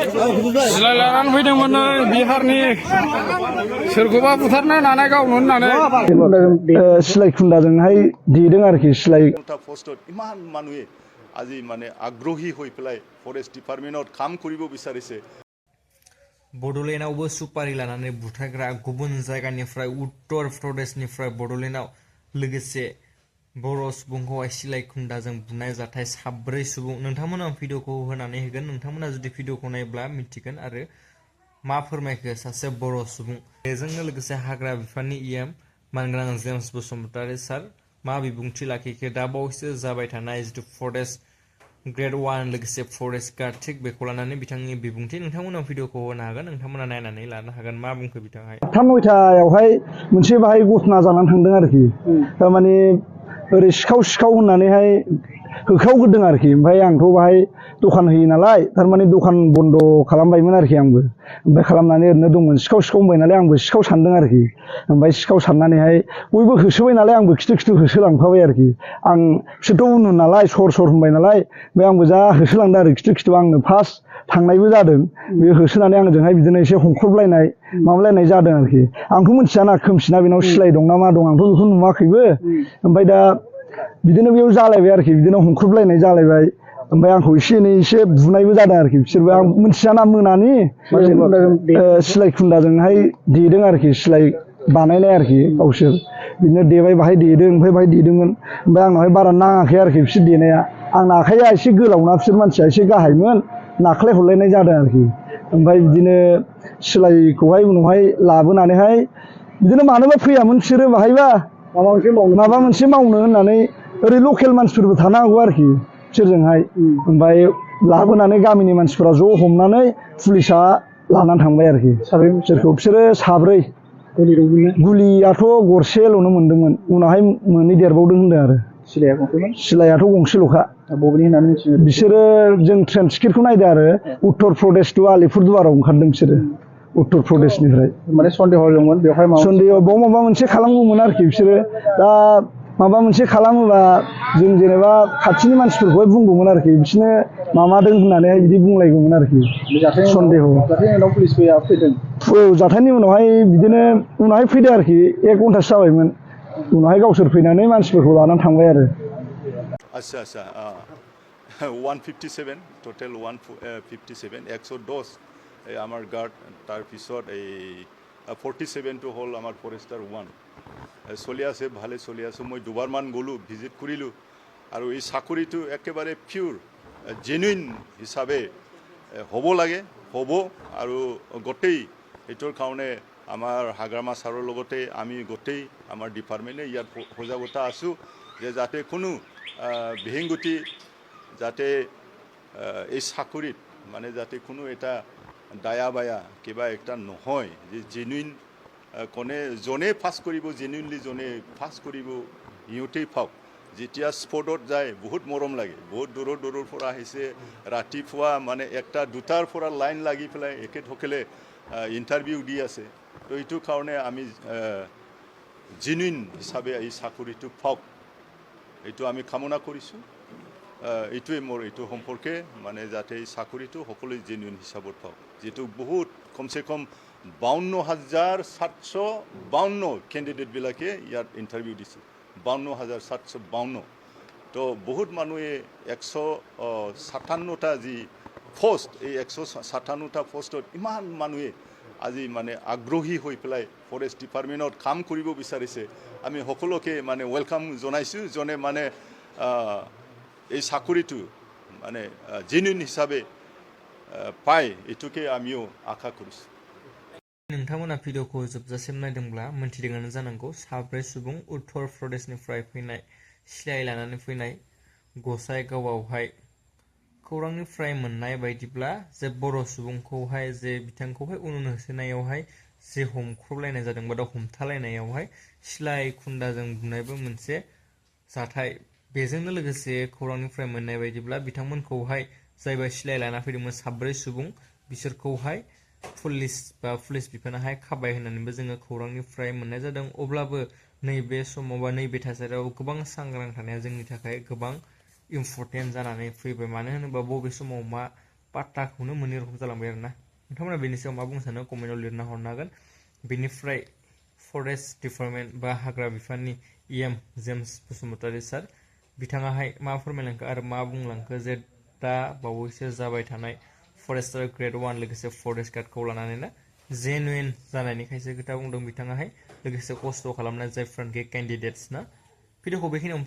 सिलाय लानानै फैदोंमोन बिहारनि सोरखौबा बुथारनो होननानै गावनो होननानै सिलाय खुन्दाजोंहाय देदों आरोखि सिलाय পোষ্টত ইমান মানুহে আজি মানে আগ্ৰহী হৈ পেলাই ফৰেষ্ট ডিপাৰ্টমেণ্টত কাম কৰিব বিচাৰিছে। बड'लेण्डआवबो सुपारि लानानै बुथारग्रा गुबुन जायगानिफ्राय उत्तर प्रदेशनिफ्राय बड'लेण्डआव लोगोसे बर' सुबुंखौहाय सिलाय खुन्दाजों बुनाय जाथाय 4 सुबुं नोंथांमोना भिडिअखौ होनानै होगोन नोंथांमोना जुदि भिडिअखौ नायब्ला मिथिगोन आरो मा फोरमायखो सासे बर' सुबुं बेजोंनो लोगोसे हाग्रा बिफाननि EM मानगोनां जेम्स बसुमतारी सार मा बिबुंथि लाखिखो दा बावैसो जाबाय थानाय जिथु फरेस्ट ग्रेड 1 लोगोसे फरेस्ट गार्ड थिग बेखौ लानानै बिथांनि बिबुंथि नोंथांमोना भिडिअखौ होनो हागोन नोंथांमोना नायनानै लानो हागोन मा बुंखो बिथाङा 8:30आवहाय मोनसे बाहाय घटना जानानै थांदों आरोखि थारमाने ओरै सिखाव होननानैहाय होखावग्रोदों आरोखि ओमफ्राय आंथ' बाहाय दखान होयो नालाय थारमाने दखान बन्द खालामबायमोन आरोखि आंबो ओमफ्राय खालामनानै ओरैनो दंमोन सिखाव होनबाय नालाय आंबो सिखाव सानदों आरोखि ओमफ्राय सिखाव साननानैहाय बयबो होसोबाय नालाय आंबो खिथु होसोलांफाबाय आरोखि आं बिसोरथ' उनु नालाय सर होनबाय नालाय ओमफ्राय आंबो जा होसोलांदों आरो खिथु आंनो फार्स्ट थांनायबो जादों बे होसोनानै आंजोंहाय बिदिनो एसे हमख्रबलायनाय माबालायनाय जादों आरोखि आंथ' मिथियाना खोमसिना बेनाव सिलाय दं ना मा दं आंथ' बेखौ नुवाखैबो ओमफ्राय दा बिदिनो बेयाव जालायबाय आरोखि बिदिनो हमख्रबलायनाय जालायबाय ओमफ्राय आंखौ एसे बुनायबो जादों आरोखि बिसोरबो आं मिथियाना मोनानि सिलाय खुन्दाजोंहाय देदों आरोखि सिलाय बानायनाय आरोखि गावसोर बिदिनो देबाय बाहाय देदों ओमफ्राय बाहाय देदोंमोन ओमफ्राय आंनावहाय बारा नाङाखै आरोखि बिसोर देनाया आंना आखाइया एसे गोलावना बिसोर मानसिया एसे गाहायमोन नाख्लाय हरलायनाय जादों आरोखि ओमफ्राय बिदिनो सिलायखौहाय उनावहाय लाबोनानैहाय बिदिनो मानोबा फैयामोन बिसोरो बाहायबा माबा मोनसे मावनो होननानै ओरै लकेल मानसिफोरबो थानो हागौ आरोखि बिसोरजोंहाय ओमफ्राय लाबोनानै गामिनि मानसिफोरा ज' हमनानै पुलिसा लानानै थांबाय आरोखि बिसोरो 4 गुलियाथ' गरसेल'नो मोनदोंमोन उनावहाय मोननै देरबावदों होनदों आरो सिलायाथ' गंसेल'खा बिसोरो जों ट्रेन टिकेटखौ नायदों आरो उत्तर प्रदेश टु आलिपुरदुवाराव ओंखारदों बिसोरो उत्तर प्रदेशनिफ्राय माने सन्देह दंमोन बेवहाय बाव माबा मोनसे खालामगौमोन आरोखि बिसोरो दा माबा मोनसे खालामोबा जों जेनेबा खाथिनि मानसिफोरखौहाय बुंगौमोन आरोखि बिसोरनो माबादों होननानैहाय बिदि बुंलायगौमोन आरोखि सन्देह जाथायनि उनावहाय बिदिनो उनावहाय फैदो आरोखि 1 घन्टासो जाबायमोन उनावहाय गावसोर फैनानै मानसिफोरखौ लानानै थांबाय आरो আচ্ছা 157 টোটেল 157 110 এই আমাৰ গাৰ্ড তাৰপিছত এই 47টো হ'ল আমাৰ ফৰেষ্টাৰ 1 চলি আছে ভালে চলি আছে মই দুবাৰমান গ'লোঁ ভিজিট কৰিলোঁ আৰু এই চাকৰিটো একেবাৰে পিয়ৰ জেনুইন হিচাপে হ'ব লাগে হ'ব আৰু গোটেই এইটোৰ কাৰণে আমাৰ হাগ্ৰামা ছাৰৰ লগতে আমি গোটেই আমাৰ ডিপাৰ্টমেণ্টে ইয়াত সজাগতা আছোঁ যে যাতে কোনো বিহিংগতি যাতে এই চাকৰিত মানে যাতে কোনো এটা দায়া বায়া কিবা একটা নহয় যে জেনুইন জনে পাছ কৰিব জেনুইনলি জনে পাছ কৰিব সিহঁতেই পাওক যেতিয়া স্পটত যায় বহুত মৰম লাগে বহুত দূৰৰ পৰা আহিছে ৰাতিপুৱা মানে 1-2টাৰ পৰা লাইন লাগি পেলাই একেসকলে ইণ্টাৰভিউ দি আছে তো এইটো কাৰণে আমি জেনুইন হিচাপে এই চাকৰিটো পাওক এইটো আমি কামনা কৰিছোঁ এইটোৱে মোৰ এইটো সম্পৰ্কে মানে যাতে এই চাকৰিটো সকলোৱে জেনুইন হিচাপত পাওক যিটো বহুত কমচে কম 52,752 কেণ্ডিডেটবিলাকে ইয়াত ইণ্টাৰভিউ দিছে 52,752 তো বহুত মানুহে 157টা যি পোষ্ট এই 157টা পোষ্টত ইমান মানুহে আজি মানে আগ্ৰহী হৈ পেলাই ফৰেষ্ট ডিপাৰ্টমেণ্টত কাম কৰিব বিচাৰিছে আমি সকলোকে মানে ৱেলকাম জনাইছোঁ জনে মানে এই চাকৰিটো মানে জেনুইন হিচাপে পায় এইটোকে আমিও আশা কৰিছোঁ नोंथांमोना भिडिअखौ जोबजासिम नायदोंब्ला मोनथिदोंआनो जानांगौ 4 सुबुं उत्तर प्रदेशनिफ्राय फैनाय सिलाय लानानै फैनाय गसाइगावआवहाय खौरांनिफ्राय मोननाय बायदिब्ला जे बर' सुबुंखौहाय जे बिथांखौहाय उन होसोनायावहाय जे हमख्रबलायनाय जादों बा हमथालायनायावहाय सिलाय खुन्दाजों बुनायबो मोनसे जाथाय बेजोंनो लोगोसे खौरांनिफ्राय मोननाय बायदिब्ला बिथांमोनखौहाय जायबा सिलाय लाना फैदोंमोन 4 सुबुं बिसोरखौहाय पुलिस बिफानाहाय खाबाय होननानैबो जोङो खौरांनिफ्राय मोननाय जादों अब्लाबो नैबे समाव बा नैबे थासारियाव गोबां सांग्रां थानाया जोंनि थाखाय गोबां इम्परटेन्ट जानानै फैबाय मानो होनोबा बबे समाव मा पात्ताखौनो मोनै रखम जालांबाय आरोना नोंथांमोना बेनि सायाव मा बुंनो सानो कमेन्टआव लिरना हरनो हागोन बेनिफ्राय फरेस्ट डिपार्टमेन्ट बा हाग्रा बिफाननि इएम जेम्स बसुमतारी सार बिथाङाहाय मा फोरमायलांखो आरो मा बुंलांखो जे दा बावैसो जाबाय थानाय फरेस्टार ग्रेड 1 लोगोसे फरेस्ट गार्डखौ लानानै ना जेनुइन जानायनि खायसे खोथा बुंदों बिथाङाहाय लोगोसे खस्थ' खालामनाय जायफ्रानोखि केन्डिडेट्स ना भिडिअखौ बेखिनियावनो